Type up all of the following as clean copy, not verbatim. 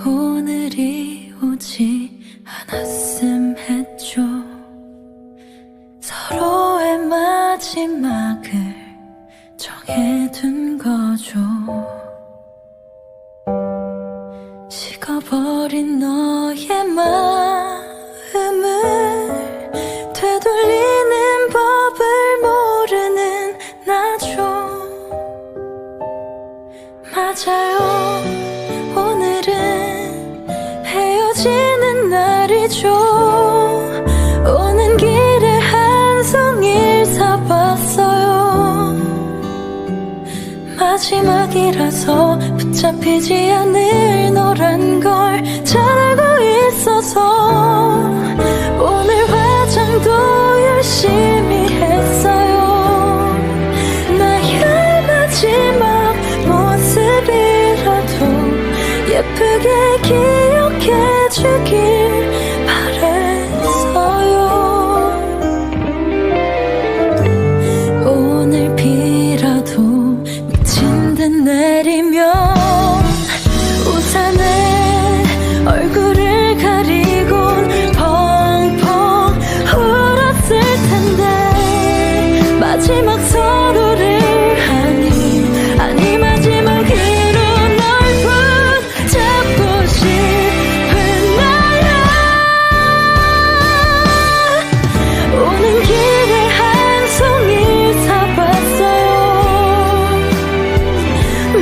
오늘이 오지 않았음 했죠. 서로의 마지막을 정해둔 거죠. 식어버린 너의 마음을 되돌리는 법을 모르는 나죠. 맞아요, 오늘은 헤어지는 날이죠. 오는 길에 한 송이를 사봤어요. 마지막이라서 붙잡히지 않을 너란 걸 잘 알고 있어서 오늘 화장도 열심히 했어요. 나의 마지막 모습이라도 예쁘게 기억해주길 바랬어요. 오늘 비라도 미친 듯 내리면 우산에 얼굴을 가리곤 펑펑 울었을 텐데 마지막 서로를 아니 마지막으로 널 붙잡고 싶은 나야. 오는 길에 한 송이를 사봤어요.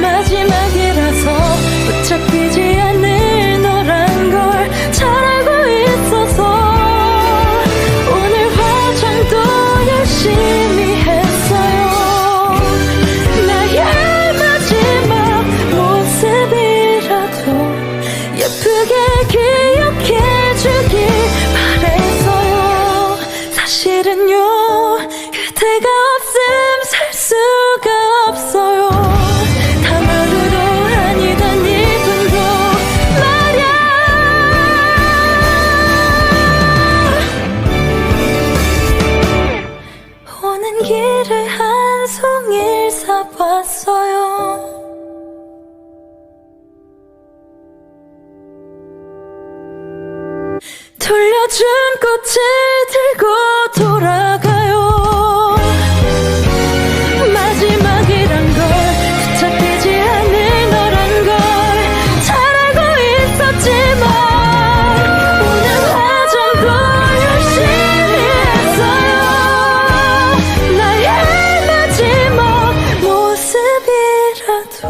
마지막이라서 붙잡히지 않을 너란 걸 잘 알고 있어서 오늘 화장도 열심히 했어요. 나의 마지막 모습이라도 예쁘게 기억해주길 바랬어요. 사실은요, 그대가 없음 살 수가 없어요. 단어로 아니던 이분도 말야. 오는 길에 한 송이를 사봤어요. 돌려준 꽃을 들고 돌아가요. 마지막이란 걸 붙잡히지 않을 너란 걸 잘 알고 있었지만 오늘 화장도 열심히 했어요. 나의 마지막 모습이라도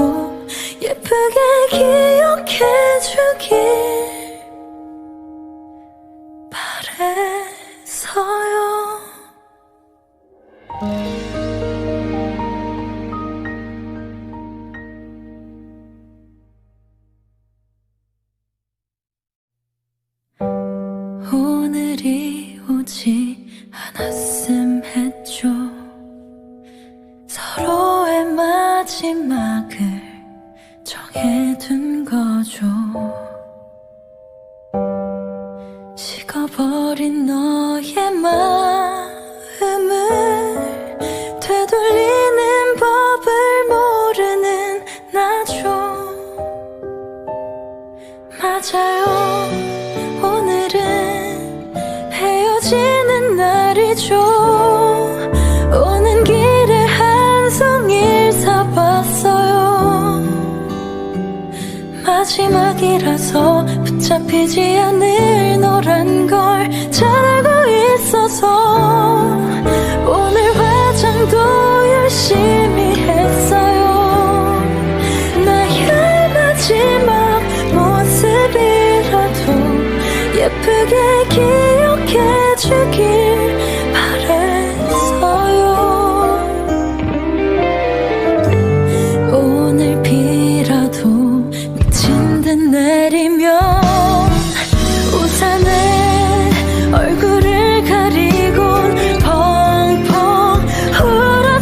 예쁘게 기억해주길 바랬어요. 오늘이 오지 않았음 했죠. 서로의 마지막을 정해둔 거죠. 식어버린 너의 마음을 되돌리는 법을 모르는 나죠. 맞아요, 오늘은 헤어지는 날이죠. 오는 길에 한 송이를 사봤어요. 마지막이라서 붙잡히지 않을 너란 걸 잘 알고 있어서 오늘 화장도 열심히 했어요. 나의 마지막 모습이라도 예쁘게 기억해주길 바랬어요. 오늘 비라도 미친 듯 내리면 우산에 얼굴을 가리곤 펑펑 울었을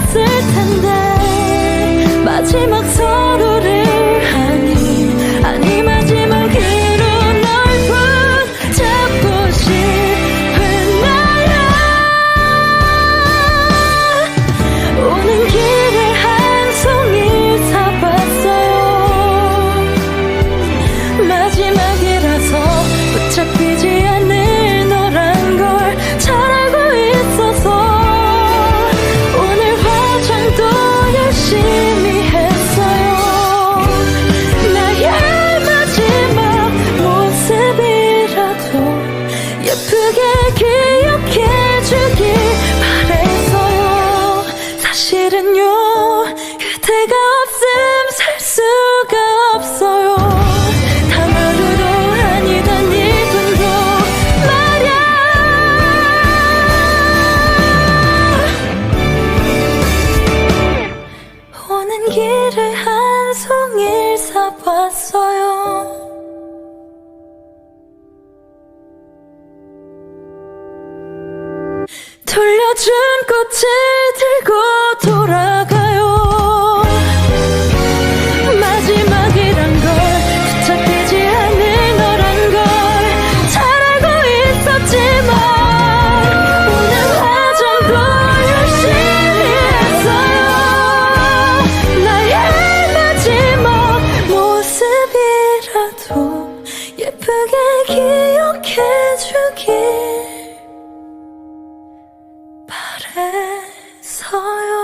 사봤어요. 돌려준 꽃을 들고 돌아가요. 마지막이란 걸 붙잡히지 않을 너란 걸 잘 알고 있었지만 오늘 화장도 열심히 했어요. 나의 마지막 모습이라도 예쁘게 기억해주길 바래서요.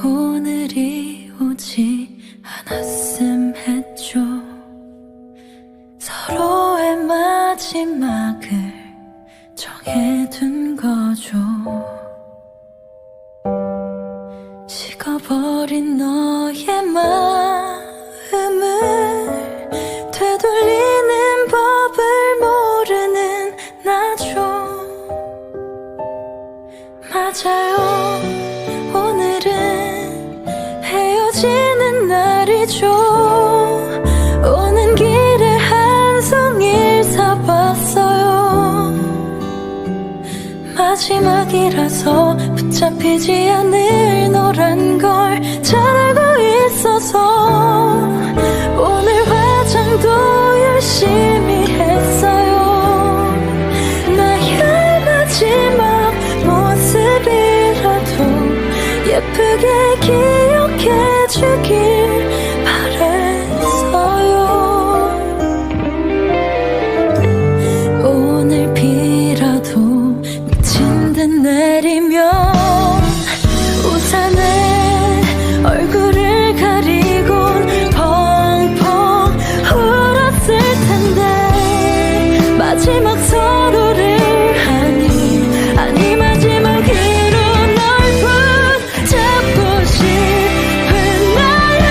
오늘이 오지 않았음 했죠. 서로의 마지막을 정해둔 거죠. 식어버린 너의 마음을 되돌리는 법을 모르는 나죠. 맞아요. 오늘은 헤어지는 날이죠. 오는 길에 한 송이를 사봤어요. 마지막이라서 붙잡히지 않을 너란 걸 잘 알고 있어서 오늘 화장도 열심히 했어요. 나의 마지막 모습이라도 예쁘게 기억해주길 바랬어요. 오늘 비라도 미친 듯 내리면 우산에 얼굴을 가리곤 펑펑 울었을 텐데 마지막 서로를 아니 마지막으로 널 붙잡고 싶은 나야.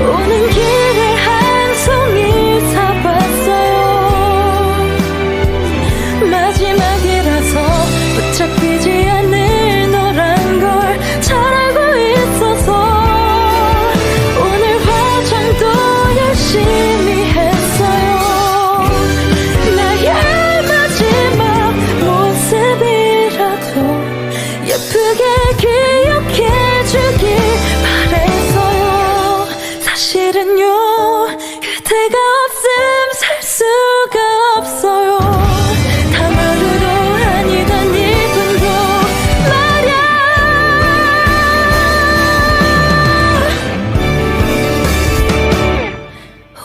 오는 길에 한 송이 사봤어요. 마지막이라서 붙잡히지 않을 너란 걸 잘 알고 있어서 오늘 화장도 열심히 했어요. 나의 마지막 모습이라도 예쁘게 기억해주길 바랬어요. 사실은요 그대가 없음 살 수가 없어요. 하루도 아니던 1분도 말야.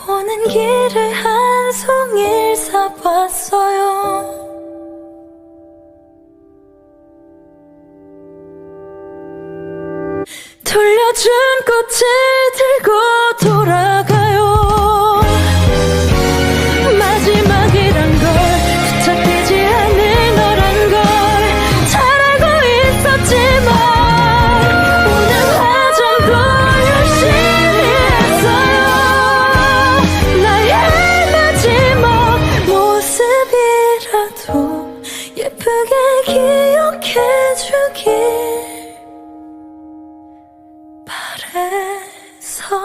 오는 길에 한 송이를 사봤어요. 돌려준 꽃을 들고 돌아가요. 마지막이란 걸 붙잡히지 않을 너란 걸 잘 알고 있었지만 오늘 화장도 열심히 했어요. 나의 마지막 모습이라도 예쁘게 기억해주길 바래서요.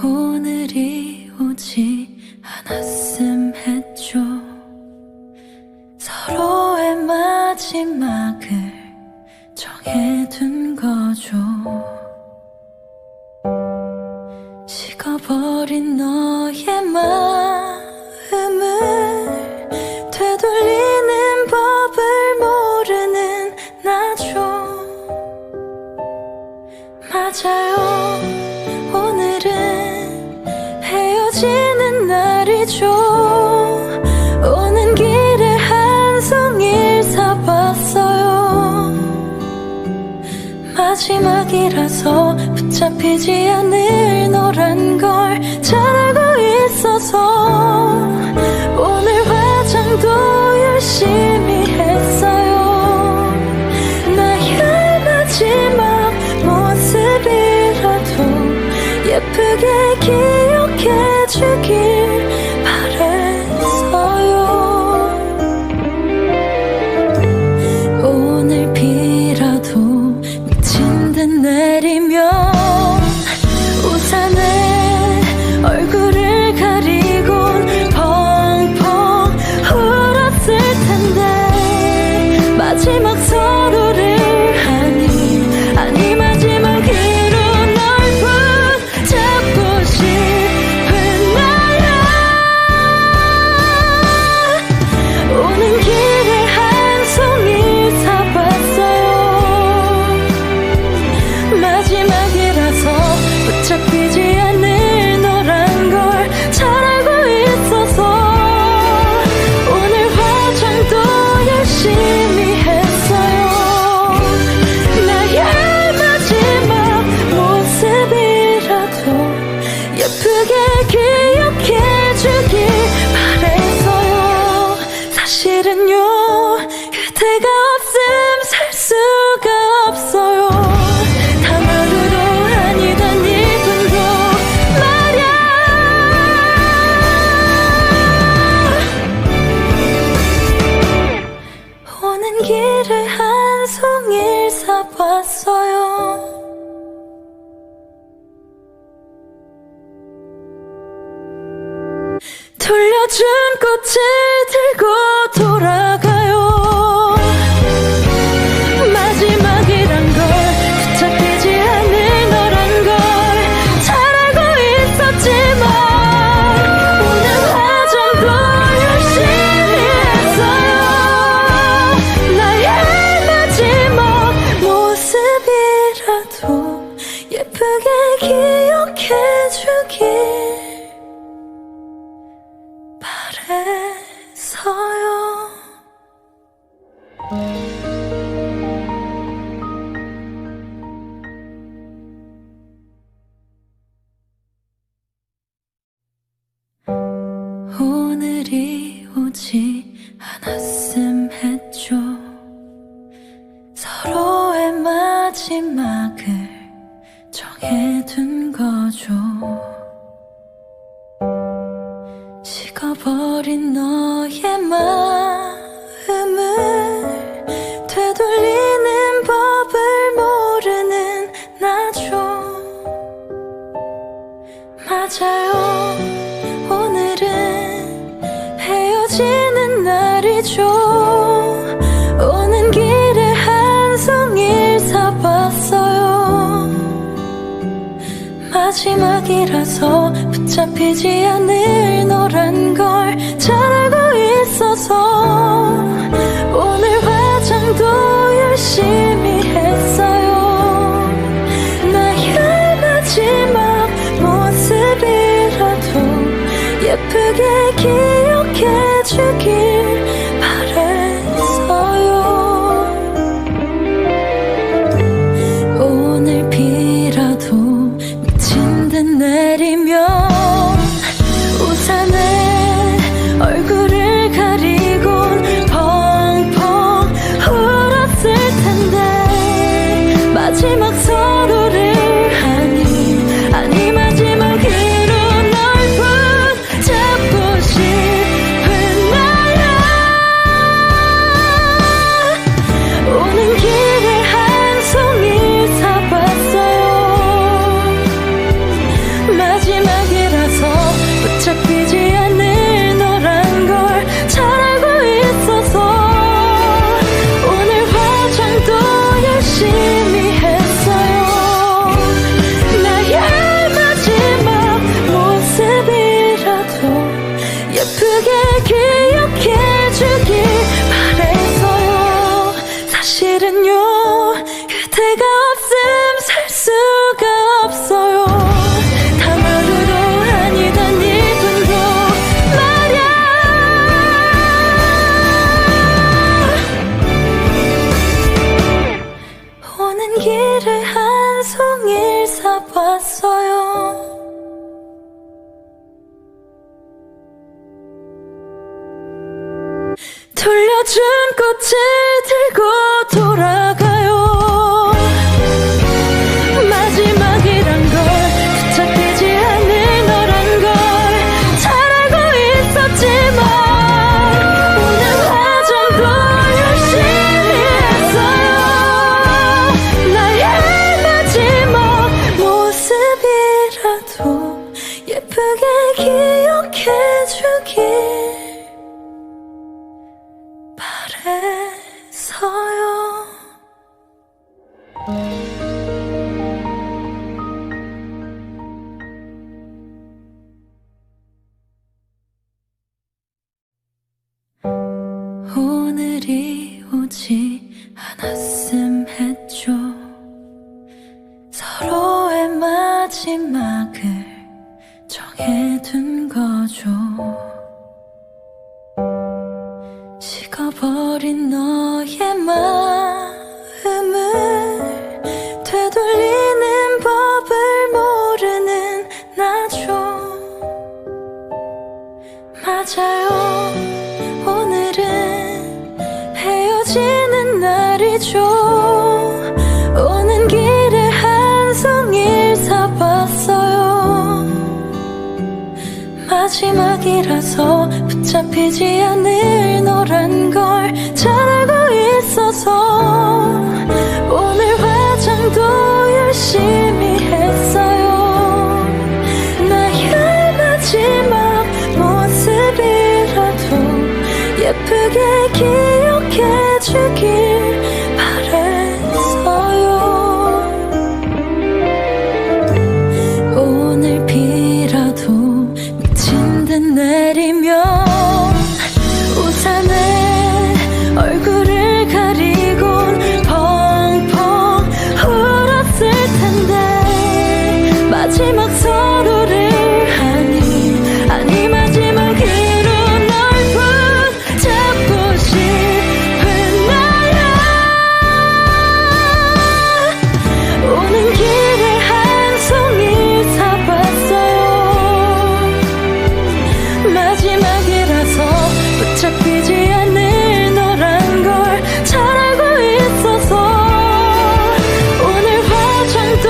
오늘이 오지 않았음 했죠. 서로의 마지막을 정해둔 거죠. 식어버린 너의 마음을 되돌리는 법을 모르는 나죠. 맞아요. 오늘은 헤어지는 날이죠. 오는 길에 한 송이를 사봤어요. 마지막이라서 붙잡히지 않을 너란 걸 잘 알고 있어서 오늘 예쁘게 기억해주길 바랬어요. 오늘 비라도 미친 듯 내리면 우산에 얼굴을 가리곤 펑펑 울었을 텐데 마지막 서로를 아니 마지막으로 널 붙잡고 싶은 나야. 오는 길에 한 송이 사봤어요. 마지막이라서 붙잡히지 않을 너란 걸 잘 알고 있어서 오늘 화장도 열심히 했어요. 나의 마지막 모습이라도 예쁘게 기억해주길 바랬어요. 사실은요 그대가 없음 살 수가 없어요. 단어로도 아니던 이분도 말야. 오는 길에 한 송이를 사봤어요. 돌려준 꽃을 들고 돌아가요. 마지막이란 걸 붙잡히지 않을 너란 걸 잘 알고 있었지만 오늘 화장도 열심히 했어요. 나의 마지막 모습이라도 예쁘게 기억해주길 바랬어요. 오늘이 오지 않았음 했죠. 서로의 마지막을 정해둔 거죠. 식어버린 너의 마음을 되돌리는 법을 모르는 나죠. 맞아요. 오늘은 헤어지는 날이죠. 오는 길에 한 송이를 사봤어요. 마지막이라서 붙잡히지 않을 너란 걸 잘 알고 있어서 오늘 화장도 열심히 했어요. 나의 마지막 모습이라도 예쁘게 기억해주길 바랬어요. 오늘 비라도 미친 듯 내리면 우산에 얼굴을 가리곤 펑펑 울었을 텐데 마지막 서로를 아니 마지막으로 널 붙잡고 싶은 나야. 오는 길에 한 송이 사봤어요. 마지막이라서 붙잡히지 않을 너란 걸 잘 알고 있어서 오늘 화장도 열심히 했어요. 나의 마지막 모습이라도 예쁘게 기억해주길 바랬어요. 사실은요 그대가 없음 살 수가 없어요. 단어로도 아니던 이분도 말야. 오는 길에 한 송이를 사봤어요. 돌려준 꽃을 들고 돌아가요. 마지막이란 걸 붙잡히지 바래서요. 오늘이 오지 않았음 했죠. 서로의 마지막을 정해둔 거죠. 식어버린 너의 마음을 되돌리는 법을 모르는 나죠. 맞아요, 오늘은 헤어지는 날이죠. 오는 길에 한 송이를 사봤어요. 마지막이라서 붙잡히지 않을 너란 걸 잘 알고 있어서 오늘 화장도 열심히 했어요. 나의 마지막 모습이라도 예쁘게 기억해주길 바랬어요. 오늘 비라도 미친 듯 내리면 우산에 얼굴을 가리곤 펑펑 울었을 텐데 마지막 서로를 아니 마지막으로 널 붙잡고 싶은 나야. 오는 길에 한 송이 사봤어요. 마지막이라서 붙잡히지 않을 너란 걸 잘 알고 있어서 오늘 화장도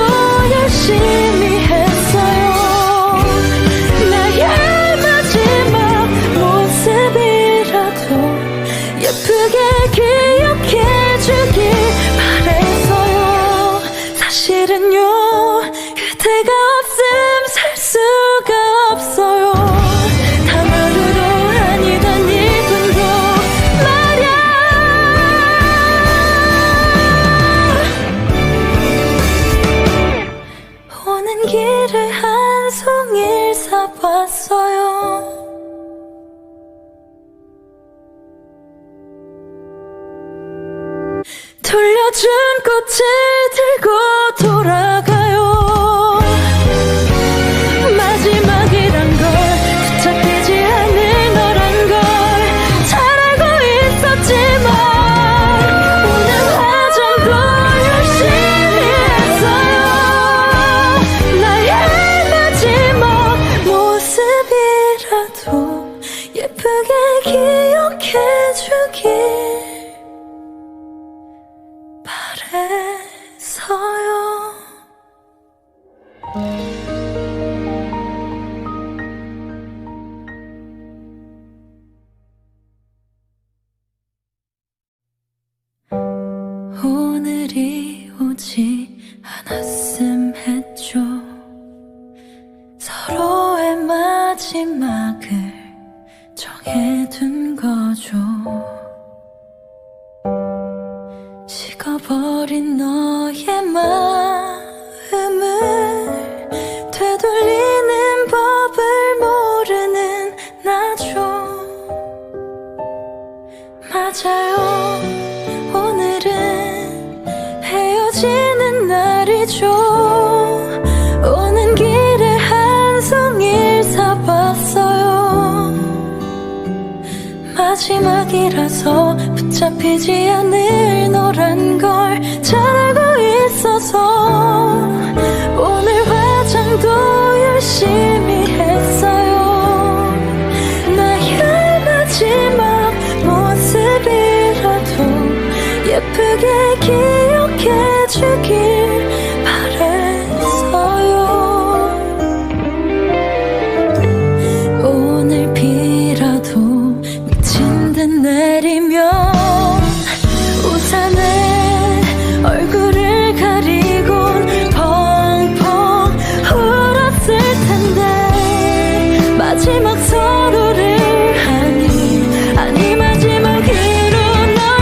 열심히 했어요. 나의 마지막 모습이라도 예쁘게 기억해주길 바랬어요. 사실은요, 그대가 없음 살 수가 없어요. 단 하루도 아니던 1분도 말야. 오는 길에 한 송이를 사봤어요. 돌려준 꽃을 들고 돌아가요. 마지막이란 걸 붙잡히지 않을 너란 걸 잘 알고 있었지만 오늘 화장도 열심히 했어요. 나의 마지막 모습이라도 예쁘게 기억해주길 바래서요. 오늘이 오지 않았음 했죠. 서로의 마지막을 정해둔 거죠. 식어버린 너의 마음을 되돌리는 법을 모르는 나죠. 맞아요, 오늘은 헤어지는 날이죠. 오는 길에 한 송이를 사봤어요. 마지막이라서 붙잡히지 않을 너란 걸 잘 알고 있어서 오늘 화장도 열심히 했어요. 나의 마지막 모습이라도 예쁘게 기억해주길 바랬어요. 오늘 비라도 미친 듯 내리면 우산에 얼굴을 가리곤 펑펑 울었을 텐데 마지막 서로를 아니 마지막으로 널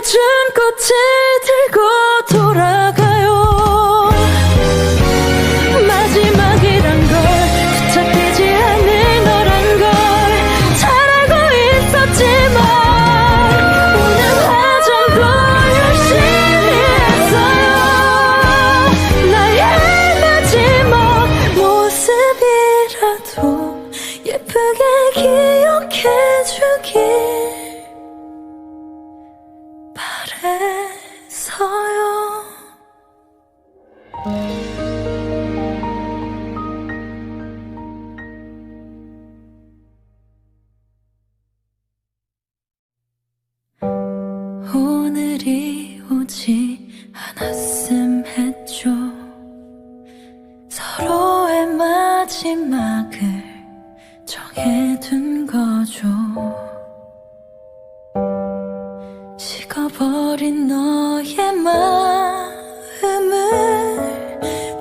돌려준 꽃을 들고 돌아가요. 마지막이란 걸 붙잡히지 않을 너란 걸 잘 알고 있었지만 오늘 화장도 열심히 했어요. 나의 마지막 모습이라도 예쁘게 기억해주길 바래서요. 오늘이 오지 않았음 했죠. 서로의 마지막을 정해둔 거죠. 식어버린 너의 마음을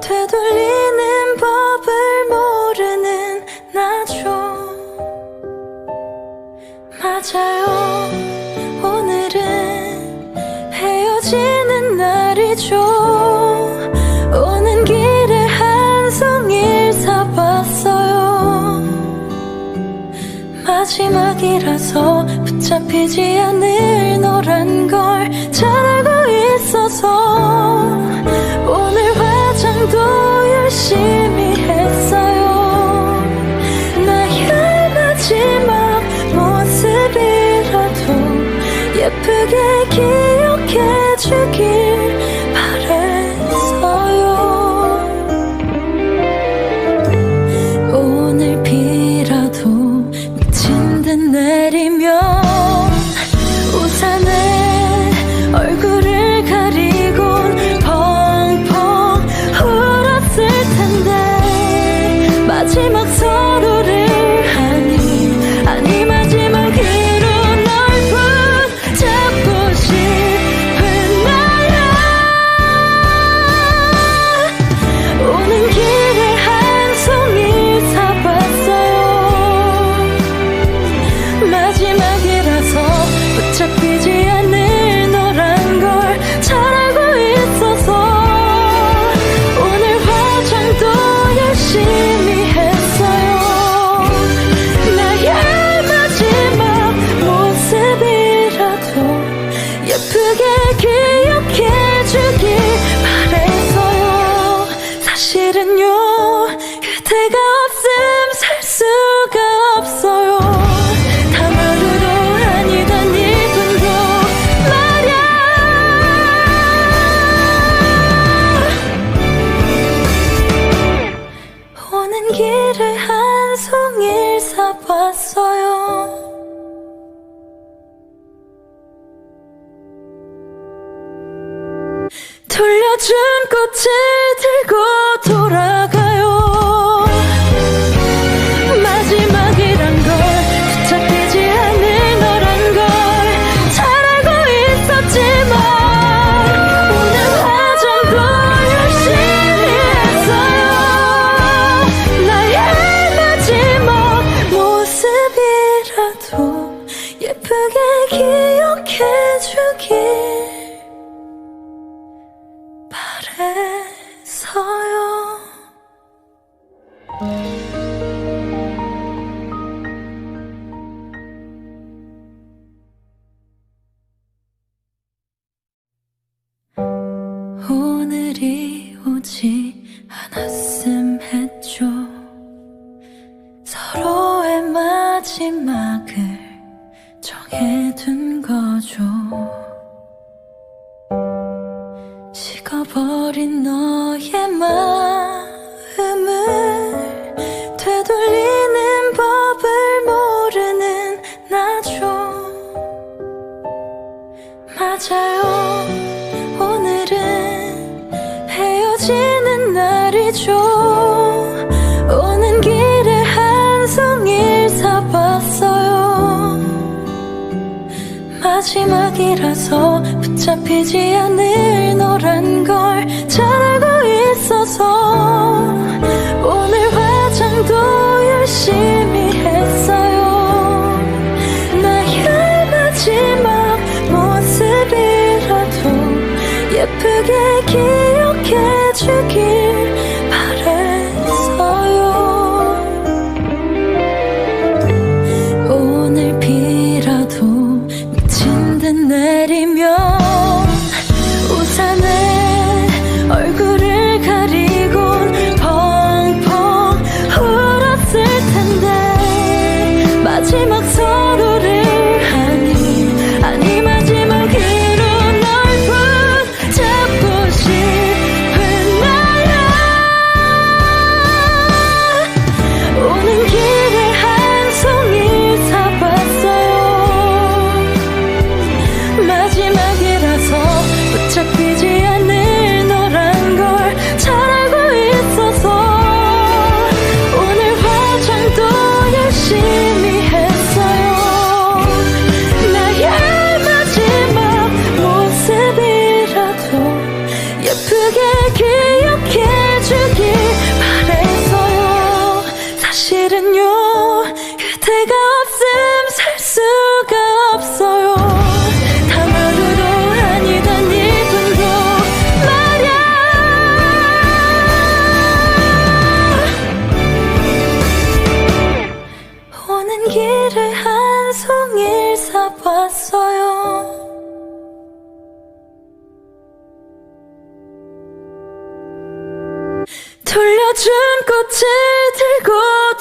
되돌리는 법을 모르는 나죠. 맞아요, 오늘은 헤어지는 날이죠. 오는 길에 한 송이를 사봤어요. 마지막이라서 붙잡히지 않을 너란 걸 잘 알고 있어서 오늘 화장도 열심히 했어요. 나의 마지막 모습이라도 예쁘게 기억해주길 바랬어요. 오늘 비라도 미친 듯 내리면 우산에 얼굴을 가리곤 펑펑 울었을 텐데 마지막 서로를 아니 마지막으로 널 붙잡고 싶은 나야. 오는 길에 한 송이 사봤어요. 마지막이라서 붙잡히지 않을 너란 걸 잘 알고 있어서 오늘 화장도 열심히 했어요. 나의 마지막 모습이라도 예쁘게 기억해주길 바랬어요. 사실은요, 그대가 없음 살 수가 없어요. 하루도 아니던 이분도 말야. 오는 길에 한 송이를 사봤어요. 돌려준 꽃을 들고 돌아가요. 마지막이란 걸 붙잡히지 않을 너란 걸 잘 알고 있었지만 오늘 화장도 열심히 했어요. 나의 마지막 모습이라도 예쁘게 기억해주길 바래서요. 오늘이 오지 않았음 했죠. 서로의 마지막을 정해둔 거죠. 식어버린 너의 마음을 되돌리는 법을 모르는 나죠. 맞아요, 오늘은 헤어지는 날이죠. 오는 길에 한 송이를 사봤어요. 마지막이라서 붙잡히지 않을 너란 걸 잘 알고 있어서 오늘 화장도 열심히 했어요. 나의 마지막 모습이 마지막 서로를 아니 마지막으로 널 붙잡고 싶은 나야. 오는 길에 한 송이 사봤어요. 마지막이라서 붙잡히지 않을 너란 걸 잘 알고 있어서 오늘 화장도 열심히 했어요. 나의 마지막 모습이라도 예쁘게 기억해주길 바랬어요. 사실은요 그대가 없음 살 수가 없어요. 단어로도 아니던 이분도 말야. 오는 길에 한 송이를 사봤어요. 돌려준 꽃을 들고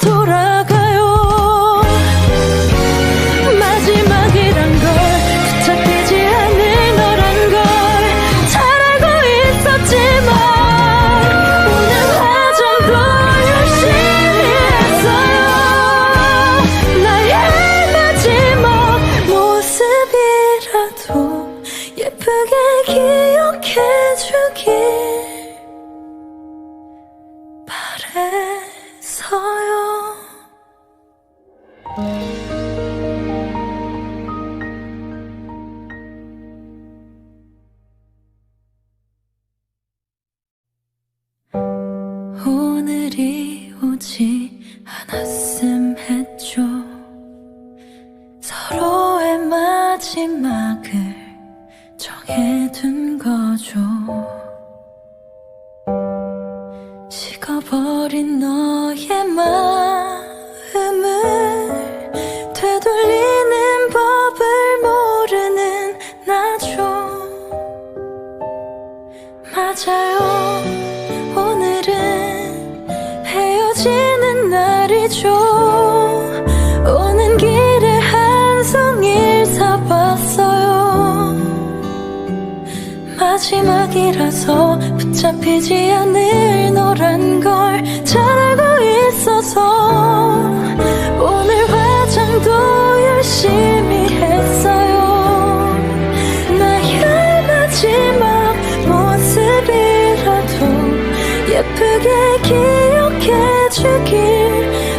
돌아가요. 마지막이란 걸 붙잡히지 않을 너란 걸 잘 알고 있었지만 오늘 화장도 열심히 했어요. 나의 마지막 모습이라도 예쁘게 기억해주길 바랬어요. 오늘이 오지 않았음 했죠. 서로의 마지막을 정해둔 거죠. 식어버린 너의 마음을 되돌리는 법을 모르는 나죠. 맞아요, 오늘은 헤어지는 날이죠. 오는 길에 한 송이를 사봤어요. 마지막이라서 붙잡히지 않을 너란 걸 잘 알고 있어서 오늘 화장도 열심히 했어요. 나의 마지막 모습이라도 예쁘게 기억해주길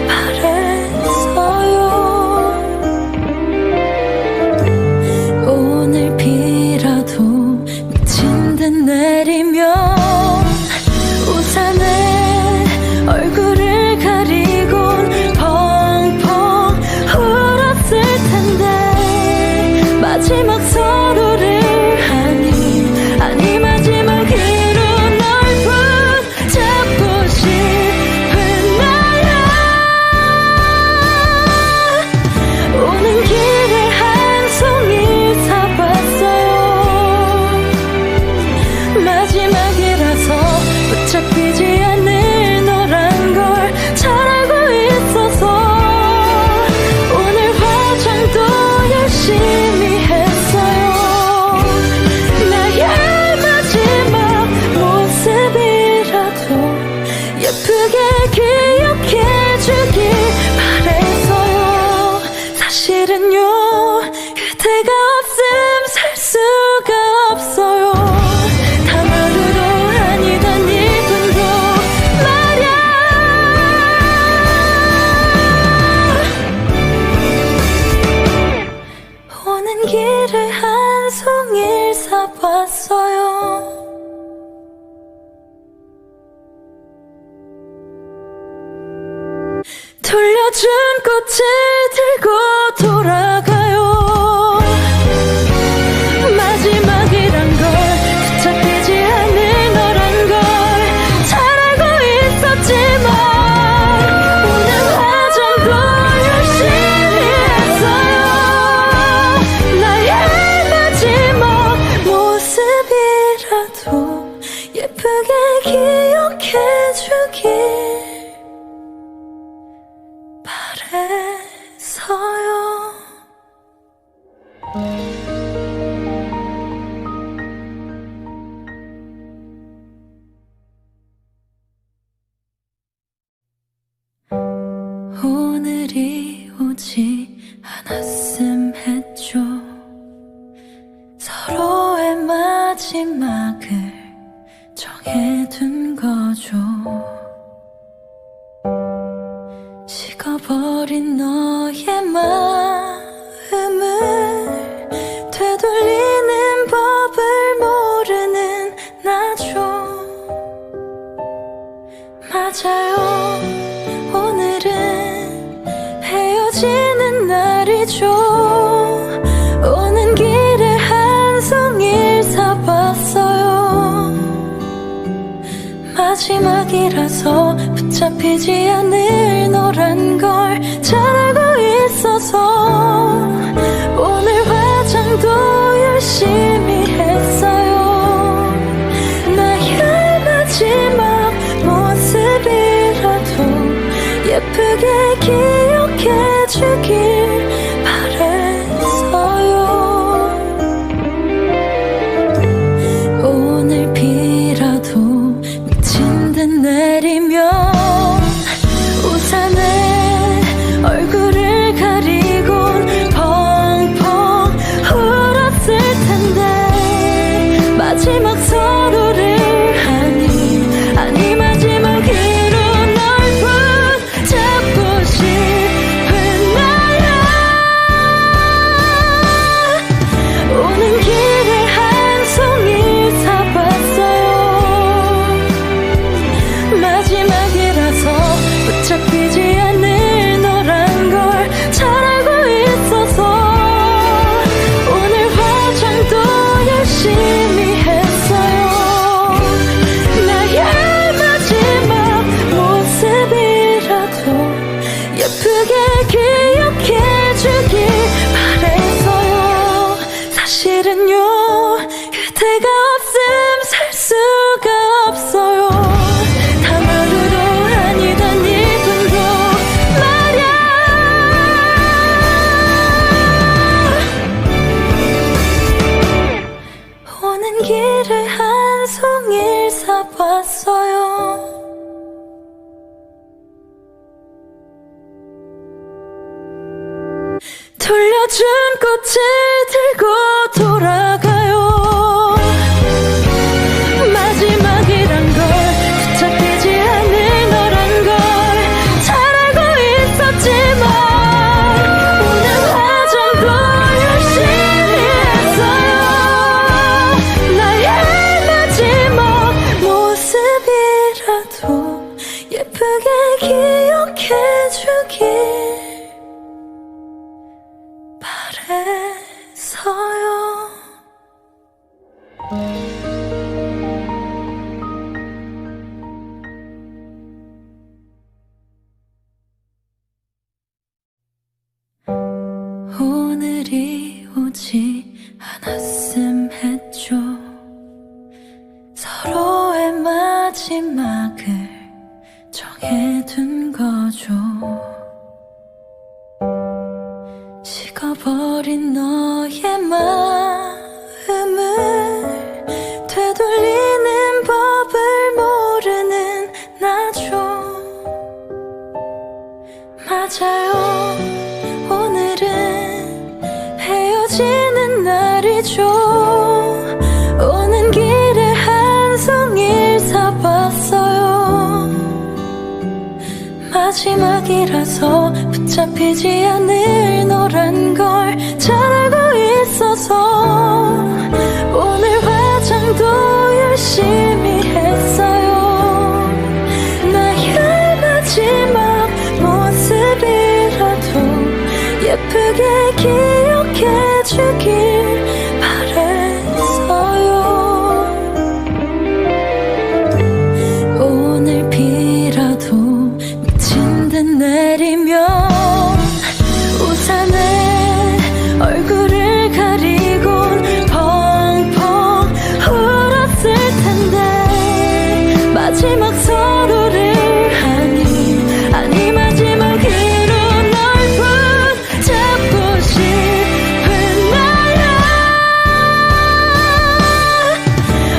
바랬어요. 오늘 비라도 미친 듯 내리면 우산에 얼굴을 가리곤 펑펑 울었을 텐데 마지막 서로를 아니 마지막으로 널 붙잡고 싶은 나야. 오는 길에 한 송이 사봤어요. 마지막이라서 붙잡히지 않을 너란 걸 잘 알고 있어서 오늘 화장도 열심히 했어요. 나의 마지막 모습이라도 예쁘게 기억해주길 바랬어요. 사실은요 그대가 없음 살 수가 없어요. 단어로도 아니던 이분도 말야. 오는 길에 한 송이를 사봤어요. 돌려준 꽃을 들고 돌아가요. 마지막이란 걸 붙잡히지 않을 너란 걸 잘 알고 있었지만 오늘 화장도 열심히 했어요. 나의 마지막 모습이라도 예쁘게 기억해주길 바랬어요. 오늘이 오지 않았음 했죠. 서로의 마지막을 정해둔 거죠. 식어버린 너의 마음을 되돌리는 법을 모르는 나죠. 맞아요, 오늘은 헤어지는 날이죠. 오는 길에 한 송이를 사봤어요. 마지막이라서 붙잡히지 않을 너란 걸 잘 알고 있어서 오늘 화장도 열심히 했어요. 나의 마지막 모습이라도 예쁘게 기억해주길 바랬어요. 오늘 비라도 미친 듯 내리면 우산에 얼굴을 가리곤 펑펑 울었을 텐데 마지막 서로를 아니 마지막으로 널 붙잡고 싶은 나야. 오는 길에 한 송이를 사봤어요. 마지막이라서 붙잡히지 않을 너란 걸 잘 알고 있어서 오늘 화장도 열심히 했어요. 나의 마지막 모습이라도 예쁘게 기억해주길 바랬어요. 사실은요, 그대가 없음 살 수가 없어요. 하루도 아니던 이분도 말야. 오는 길에 한 송이를 사봤어요. 돌려준 꽃을 들고 돌아가요. 마지막이란 걸 붙잡히지 않을 너란 걸 잘 알고 있었지만 오늘 화장도 열심히 했어요. 나의 마지막 모습이라도 예쁘게 기억해주길 바랬어요. 오늘이 오지 않았음 했죠. 서로의 마지막을 정해둔 거죠. 식어버린 너의 마음을 되돌리는 법을 모르는 나죠. 맞아요, 오늘은 헤어지는 날이죠. 오는 길에 한 송이를 사봤어요. 마지막이라서 붙잡히지 않을 너란 걸 잘 알고 있어서 오늘 화장도 열심히 했어요. 나의 마지막 모습이라도 예쁘게 기억해주길 바랬어요. 오늘 비라도 미친 듯 내리면 우산에 얼굴을 가리곤 펑펑 울었을 텐데 마지막 서로를 아니 마지막으로 널 붙잡고 싶은 나야.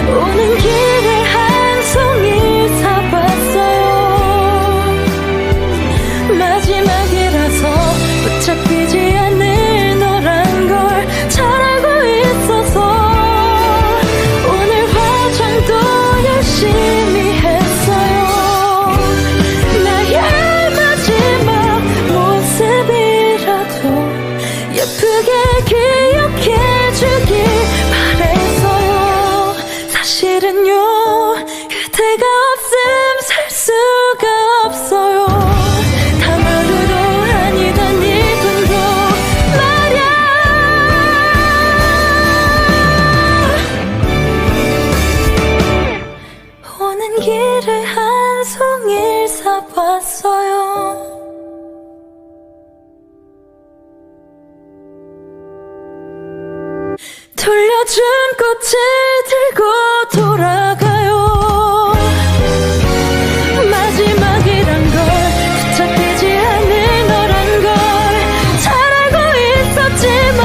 오는 길에 한 송이를 사봤어요. 마지막에 돌려준 꽃을 들고 돌아가요. 마지막이란 걸 붙잡히지 않을 너란 걸 잘 알고 있었지만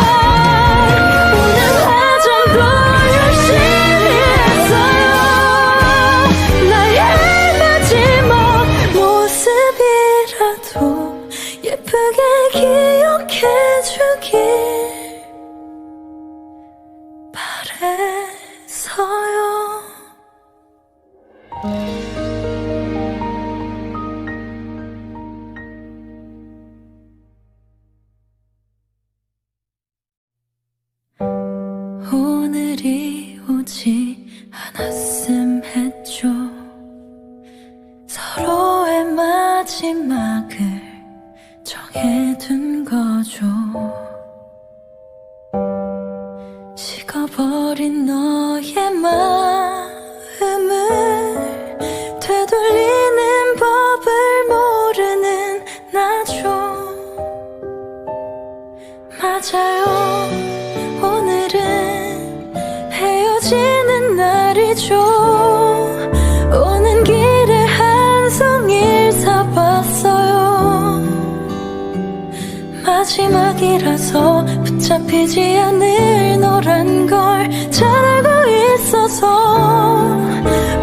오늘 화장도 열심히 했어요. 나의 마지막 모습이라도 예쁘게 기억해주길 바래서요. 오늘이 오지 않았음 했죠. 서로의 마지막을 정해둔 거죠. 식어버린 너의 마음을 되돌리는 법을 모르는 나죠. 맞아요, 오늘은 헤어지는 날이죠. 오는 길에 한 송이를 사봤어요. 마지막이라서 붙잡히지 않을 너란 걸 잘 알고 있어서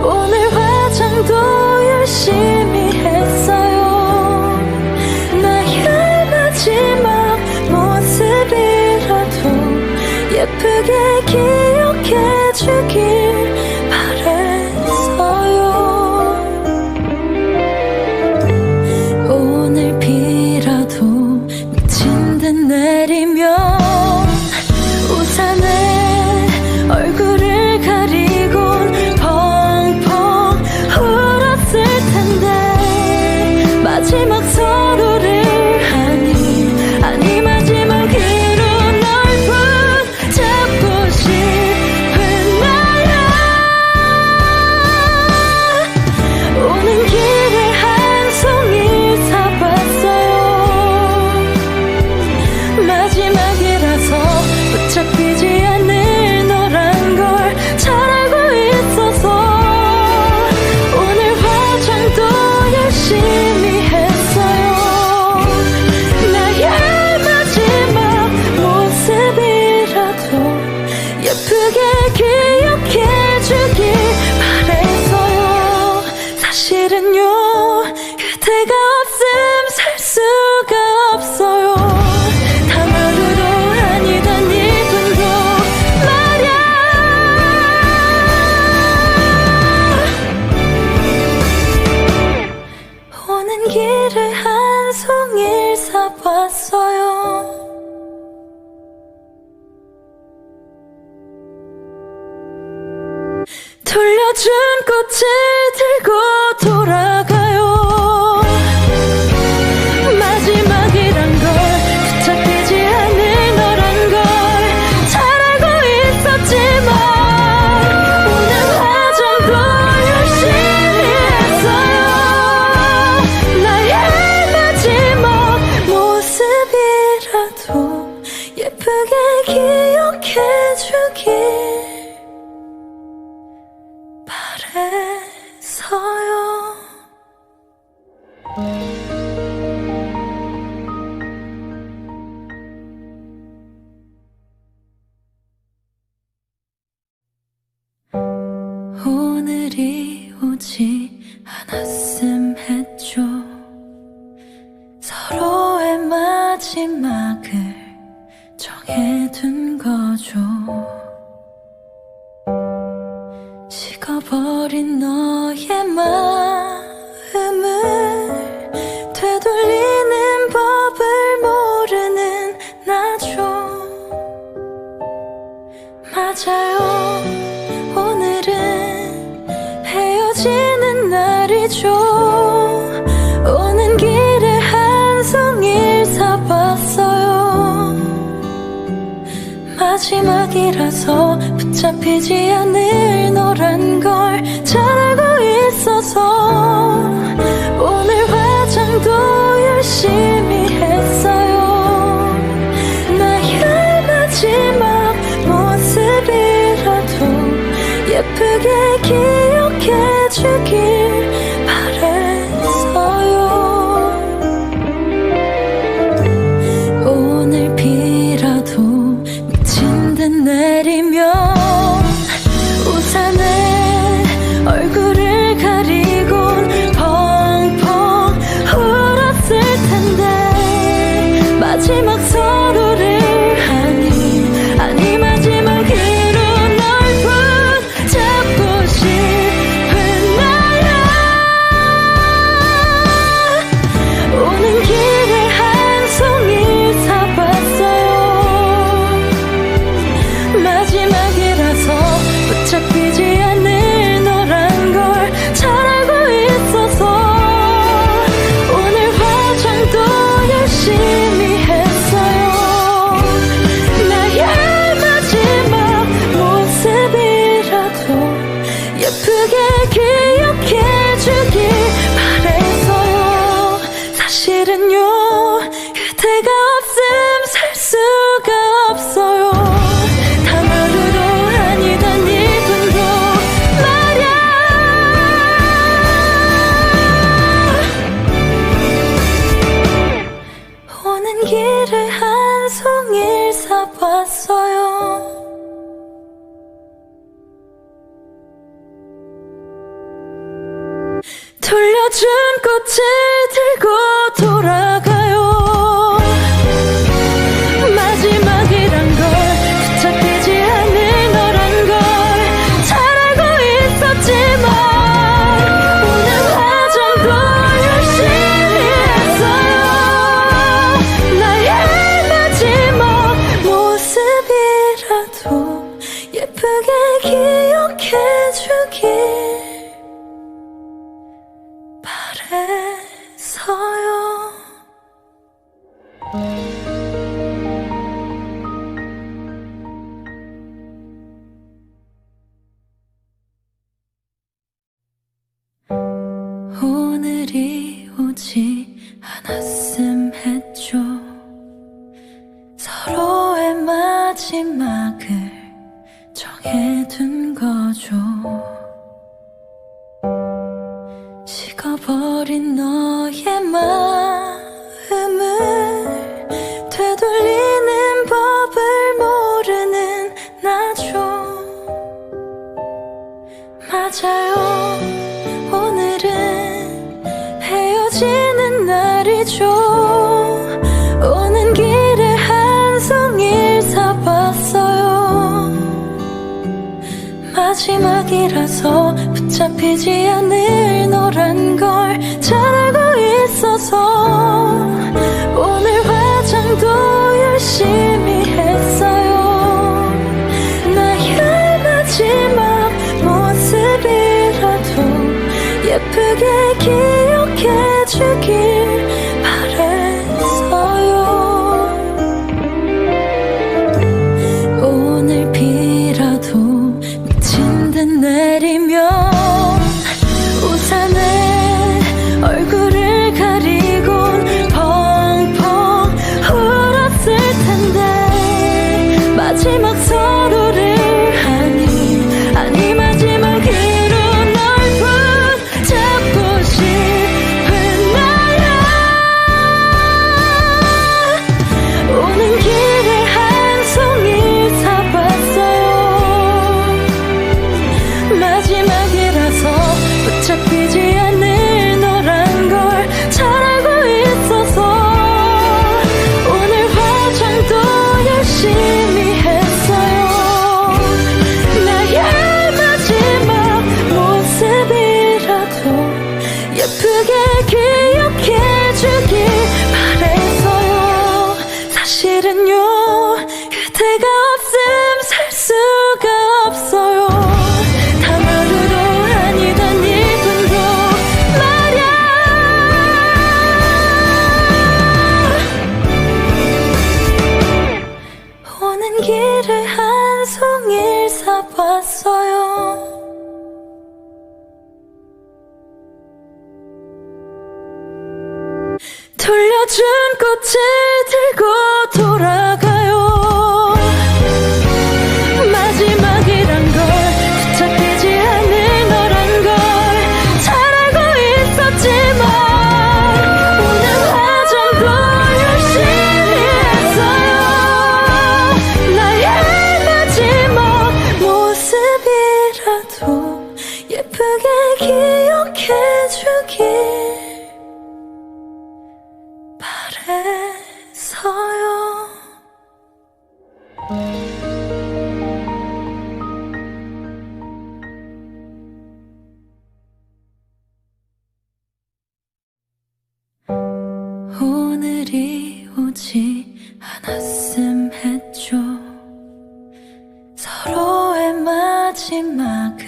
오늘 화장도 열심히 했어요. 나의 마지막 모습이라도 예쁘게 기억해주길 바랬어요. 오늘 비라도 미친 듯 내리면 우산에 얼굴을 가리곤 펑펑 울었을 텐데 마지막 서로를 아니 마지막으로 널 붙잡고 싶은 나야. 오는 길에 한 송이를 사봤어요. 마지막이라서 붙잡히지 않을 너란 걸 잘 알고 있어서 오늘 화장도 열심히 했어요. 나의 마지막 모습이라도 예쁘게 기억해주길 바랬어요. 사실은요, 그대가 없음 살 수가 없어요. 하루도 아니던 1분도 말야. 오는 길에 한 송이를 사봤어요. 돌려준 꽃을 들고 돌아가요. 마지막이란 걸 붙잡히지 않을 너란 걸 잘 알고 있었지만 오늘 화장도 열심히 했어요. 나의 마지막 모습이라도 예쁘게 기억해주길 바래서요. 오늘이 오지 않았음 했죠. 서로의 마지막을 정해둔 거죠. 식어버린 너의 마음을 되돌리는 법을 모르는 나죠. 맞아요, 오늘은 헤어지는 날이죠. 오는 길에 한 송이를 사봤어요. 마지막이라서 붙잡히지 않을 너란 걸 잘 알고 있어서 오늘 화장도 열심히 했어요. 나의 마지막 모습 예쁘게 기억해주길 바랬어요. 오늘 비라도 미친 듯 내리면 우산에 얼굴을 가리곤 펑펑 울었을 텐데 마지막 서로를 아니 마지막으로 널 붙잡고 싶은 나야. 오는 길에 한 송이 사봤어요. 마지막이라서 붙잡히지 않을 너란 걸 잘 알고 있어서 오늘 화장도 열심히 했어요. 나의 마지막 모습이라도 예쁘게 기억해주길 바랬어요. 사실은요 그대가 없음 살 수가 없어요. 단어로도 아니던 이분도 말야. 오는 길에 한 송이를 사봤어요. 돌려준 꽃을 들고 돌아가요. 마지막이란 걸 붙잡히지 않을 너란 걸 잘 알고 있었지만 오늘 화장도 열심히 했어요. 나의 마지막 모습이라도 예쁘게 기억해주길 바랬어요. 오늘이 오지 않았음 했죠. 서로의 마지막을 정해둔 거죠. 식어버린 너의 마음을 되돌리는 법을 모르는 나죠. 맞아요. 오늘은 헤어지는 날이죠. 오는 길에 한 송이를 사봤어요. 마지막이라서 붙잡히지 않을 너란 걸 잘 알고 있어서 오늘 화장도 열심히 했어요. 나의 마지막 모습이라도 예쁘게 기억해주길 바랬어요. 오늘 비라도 미친 듯 내리면 우산에 얼굴을 가리곤 펑펑 울었을 텐데 마지막 서로를 아니 마지막으로 널 붙잡고 싶은 나야. 오는 길에 한 송이를 사봤어요. 마지막이라서 붙잡히지 않을 너란 걸 잘 알고 있어서 오늘 화장도 열심히 했어요. 나의 마지막 모습이라도 예쁘게 기억해주길 바랬어요. 사실은요 그대가 없음 살 수가 없어요. 단어로도 아니던 이분도 말야. 오는 길에 한 송이를 사봤어요. 돌려준 꽃을 들고 돌아가요. 마지막이란 걸 붙잡히 바래서요. 오늘이 오지 않았음 했죠. 서로의 마지막을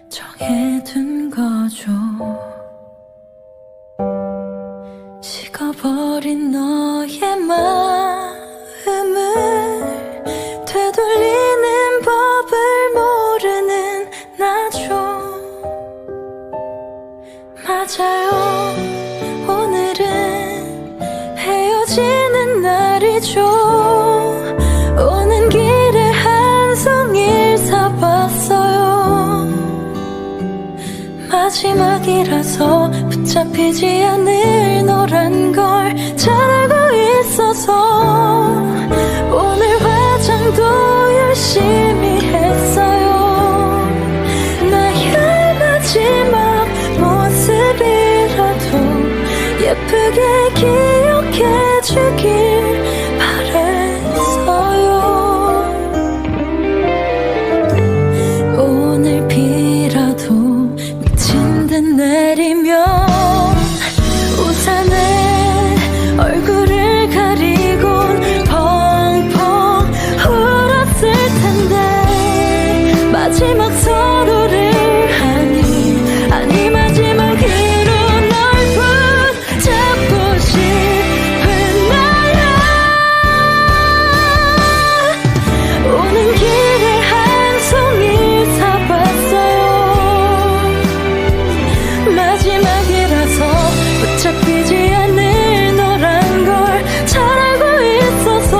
정해둔 거죠. 식어버린 너의 마음을 되돌리는 법을 모르는 나죠. 맞아요, 오늘은 헤어지는 날이죠. 오는 길에 한 송이를 사봤어요. 마지막이라서 붙잡히지 않을 너란 걸 잘 알고 있어서 오늘 화장도 열심히 했어요. 나의 마지막 모습이라도 예쁘게 기억해주길 바랬어요. 오늘 비라도 미친 듯 내리면 우산에 얼굴을 가리곤 펑펑 울었을 텐데 마지막 서로를 아니 마지막으로 널 붙잡고 싶은 나야. 오는 길에 한 송이 사봤어요. 마지막이라서 붙잡히지 않을 너란 걸 잘 알고 있어서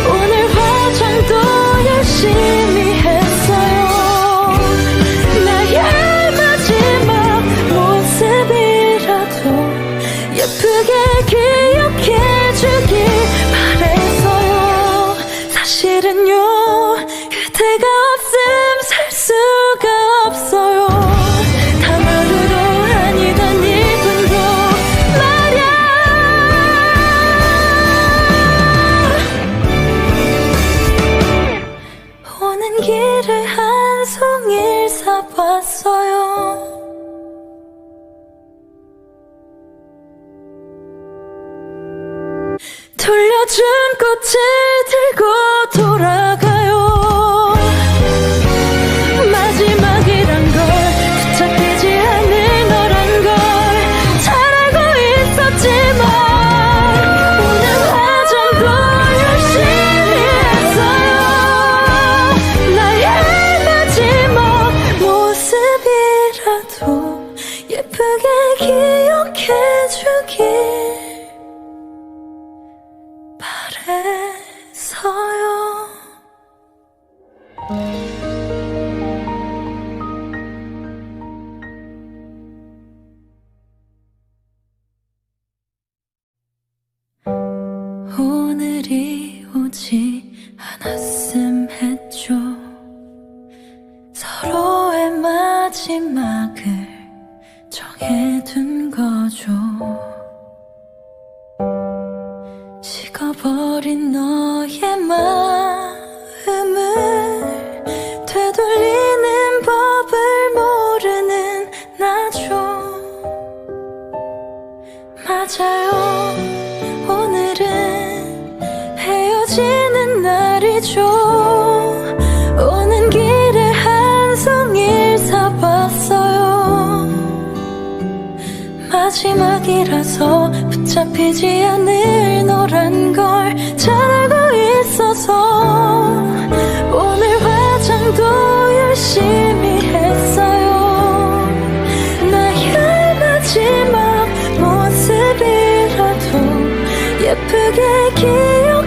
오늘 화장도 열심히 했어요. 나의 마지막 모습이라도 예쁘게 기억해주길 바랬어요. 사실은요, 그대가 없음 살 수가 없어요. 단어로 아니던 이분도 말야. 오는 길에 한 송이를 사봤어요. 돌려준 꽃을 들고 돌아가요. 마지막이란 걸 붙잡히지 않을 너란 걸 잘 알고 있었지만 오늘 화장도 열심히 했어요. 나의 마지막 모습이라도 예쁘게 기억해주길 바랬어요. 오늘이 오지 않았음 했죠. 서로의 마지막을 정해둔 거죠. 식어버린 너의 마음을 되돌리는 법을 모르는 나죠. 맞아요, 오늘은 헤어지는 날이죠. 오는 길에 한 송이를 사봤어요. 마지막이라서 붙잡히지 않을 너란 걸 잘 알고 있어서 오늘 화장도 열심히 했어요. 나의 마지막 모습이라도 예쁘게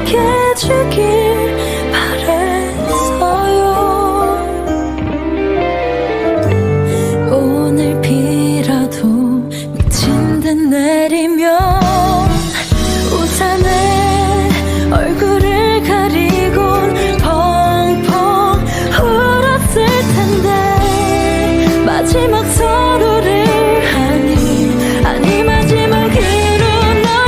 기억해주길 바랬어요. 오늘 비라도 미친 듯 내리면 우산에 얼굴을 가리곤 펑펑 울었을 텐데 마지막 서로를 아니 마지막으로 널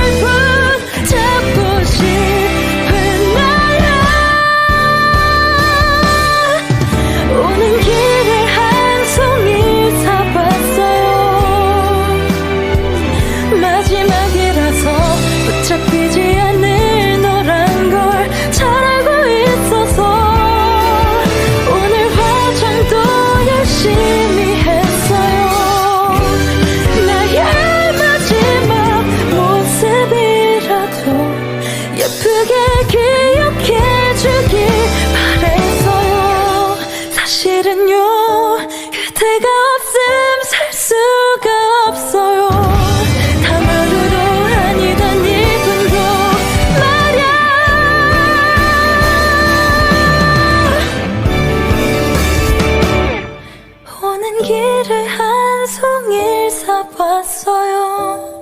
예쁘게 기억해주길 바랬어요. 사실은요 그대가 없음 살 수가 없어요. 다마루도 아니던 이분도 말야. 오는 길에 한 송이를 사봤어요.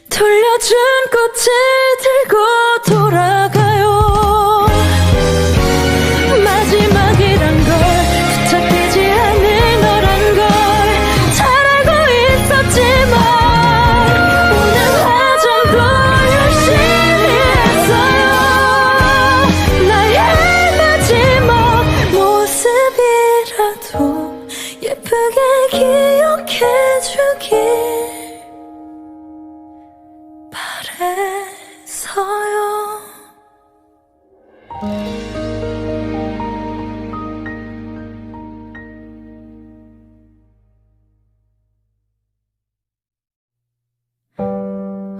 돌려준 꽃을 들고 돌아가요. 마지막이란 걸 붙잡히지 않을 너란 걸 잘 알고 있었지만 오늘 화장도 열심히 했어요. 나의 마지막 모습이라도 예쁘게 기억해주길 바랬어요.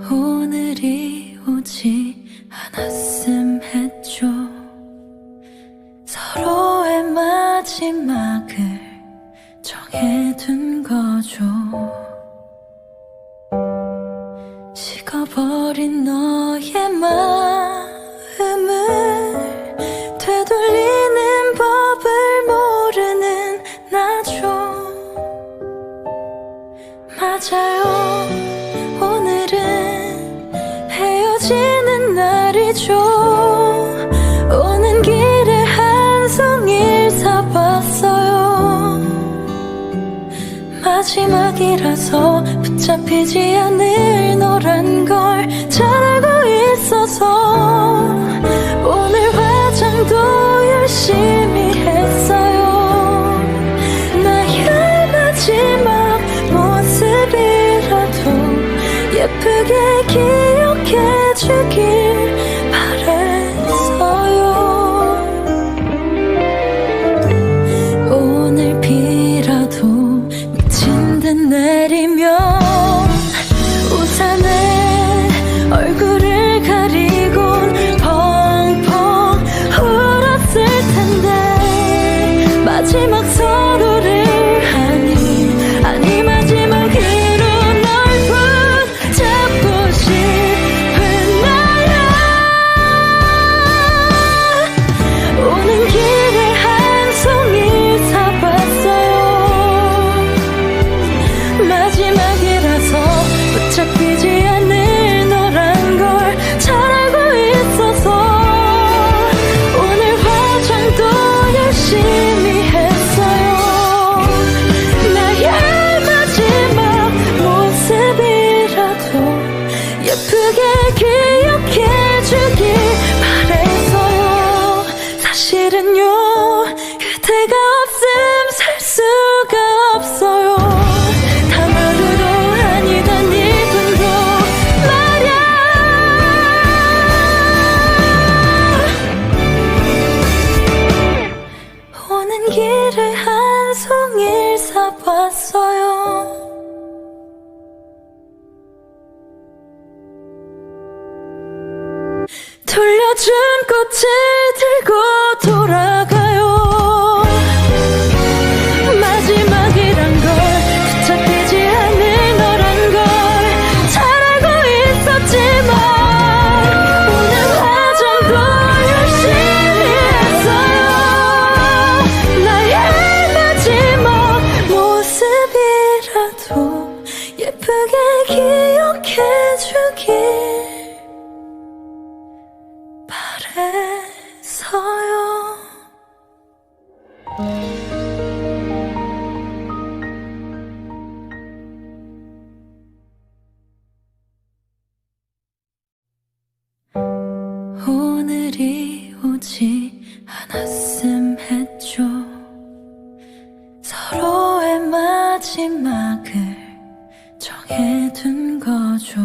오늘이 오지 않았음 했죠. 서로의 마지막을 정해둔 거죠. 식어버린 너의 마음을 되돌리는 법을 모르는 나죠. 맞아요. 오늘은 헤어지는 날이죠. 오는 길에 한 송이를 사봤어요. 마지막이라서 붙잡히지 않을 너란 걸 잘 알고 있어서 오늘 화장도 열심히 했어요. 나의 마지막 모습이라도 예쁘게 기억해주길 바랬어요. 오늘 비라도 미친 듯 내리면 우산에 얼굴을 가리곤 펑펑 울었을 텐데 마지막 서로를 아니 마지막으로 널 붙잡고 싶은 나야. 오는 길에 한 송이를 사봤어요. 마지막이라서 붙잡히지 않을 너란 걸 잘 알고 있어서 오늘 화장도 열심히 했어요. 나의 마지막 모습이라도 예쁘게 기억해주길 바랬어요. 사실은요 그대가 없음 살 수가 없어요. 다마루도 아니던 이분도 말야. 오는 길에 한 송이를 사봤어요. 돌려준 꽃을 들고 돌아가요. 마지막이란 걸 붙잡히지 않을 너란 걸 잘 알고 있었지만 오늘 화장도 열심히 했어요. 나의 마지막 모습이라도 예쁘게 기억해주길 바랬어요. 오늘이 오지 않았음 했죠. 서로의 마지막을 정해둔 거죠.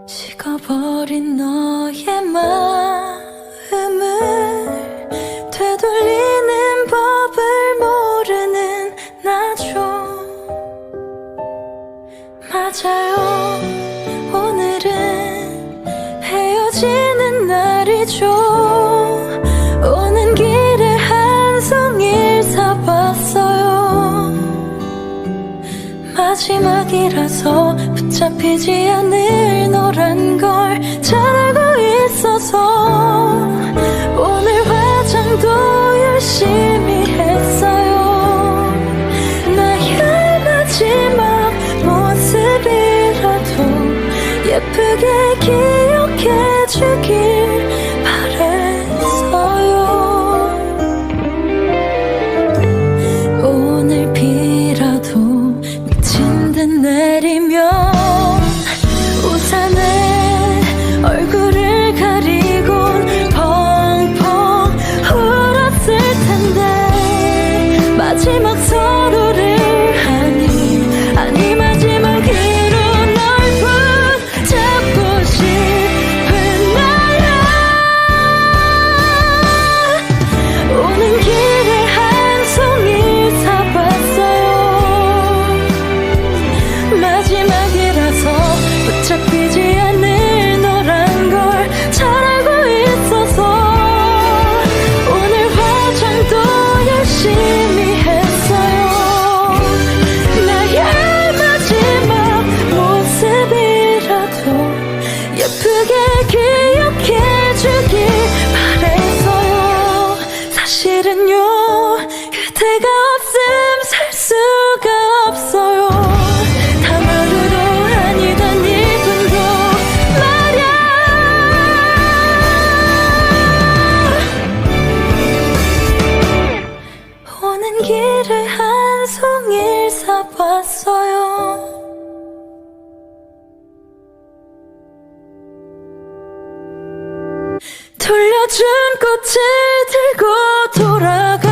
식어버린 너의 마음을 되돌리는 법을 모르는 나죠. 마지막이라서 붙잡히지 않을 너란 걸 잘 알고 있어서 오늘 화장도 열심히 했어요. 나의 마지막 모습이라도 예쁘게 기억해주길 바랬어요. 오늘 비라도 미친 듯 내리면 우산에 얼굴을 가리곤 펑펑 울었을 텐데 마지막 서로를 아니 마지막으로 널 붙잡고 싶은 나야. 오는 길에 한 송이 사봤어요. 마지막이라서 붙잡히지 않을 너란 걸 잘 알고 있어서 오늘 화장도 열심히 했어요. 나의 마지막 모습이라도 예쁘게 기억해주길 바랬어요. 사실은요 그대가 없음 살 수가 없어요. 단 하루도 아니던 1분도 말야. 오는 길에 한 송이를 사봤어요. 돌려준 꽃을 들고 돌아가